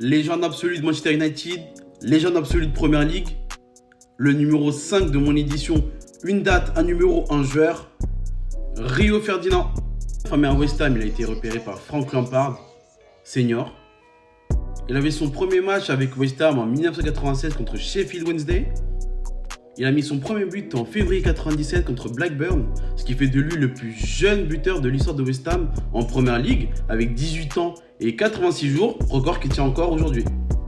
légende absolue de Manchester United, légende absolue de Premier League, le numéro 5 de mon édition, une date, un numéro, un joueur, Rio Ferdinand. Formé à West Ham, il a été repéré par Frank Lampard, senior. Il avait son premier match avec West Ham en 1996 contre Sheffield Wednesday. Il a mis son premier but en février 1997 contre Blackburn, ce qui fait de lui le plus jeune buteur de l'histoire de West Ham en Premier League, avec 18 ans et 86 jours, record qui tient encore aujourd'hui.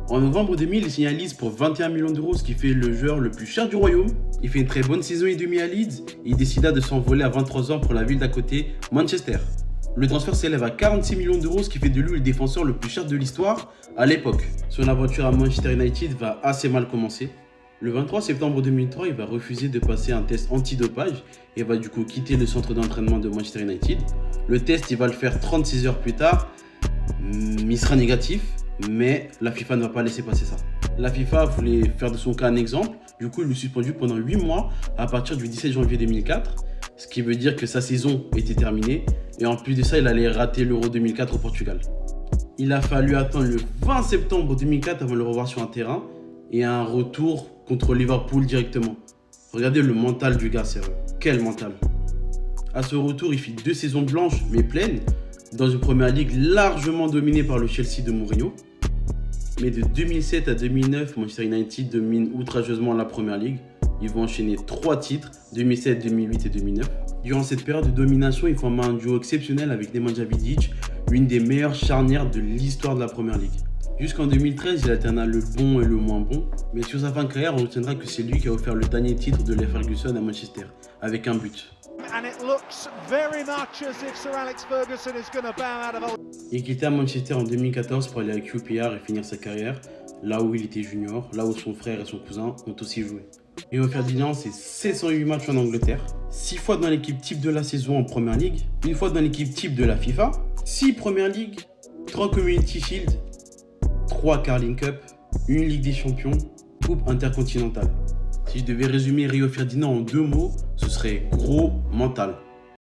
En novembre 2000, il signalise pour 21 millions d'euros, ce qui fait le joueur le plus cher du royaume. Il fait une très bonne saison et demie à Leeds et il décida de s'envoler à 23 ans pour la ville d'à côté, Manchester. Le transfert s'élève à 46 millions d'euros, ce qui fait de lui le défenseur le plus cher de l'histoire à l'époque. Son aventure à Manchester United va assez mal commencer. Le 23 septembre 2003, il va refuser de passer un test antidopage et va du coup quitter le centre d'entraînement de Manchester United. Le test, il va le faire 36 heures plus tard. Il sera négatif, mais la FIFA ne va pas laisser passer ça. La FIFA voulait faire de son cas un exemple. Du coup, il le suspendu pendant 8 mois à partir du 17 janvier 2004. Ce qui veut dire que sa saison était terminée. Et en plus de ça, il allait rater l'Euro 2004 au Portugal. Il a fallu attendre le 20 septembre 2004 avant de le revoir sur un terrain et un retour contre Liverpool directement. Regardez le mental du gars, sérieux. Quel mental. À ce retour, il fit 2 saisons blanches mais pleines dans une première ligue largement dominée par le Chelsea de Mourinho. Mais de 2007 à 2009, Manchester United domine outrageusement la première ligue. Ils vont enchaîner 3 titres, 2007, 2008 et 2009. Durant cette période de domination, il forma un duo exceptionnel avec Nemanja Vidic, une des meilleures charnières de l'histoire de la première ligue. Jusqu'en 2013, il alterna le bon et le moins bon, mais sur sa fin de carrière, on retiendra que c'est lui qui a offert le dernier titre de l'F Ferguson à Manchester, avec un but. Il quitta Manchester en 2014 pour aller à QPR et finir sa carrière, là où il était junior, là où son frère et son cousin ont aussi joué. Rio Ferdinand, c'est 708 matchs en Angleterre, 6 fois dans l'équipe type de la saison en Premier League, 1 fois dans l'équipe type de la FIFA, 6 Premier League, 3 Community Shield, 3 Carling Cup, 1 Ligue des Champions, Coupe intercontinentale. Si je devais résumer Rio Ferdinand en 2 mots, ce serait gros mental.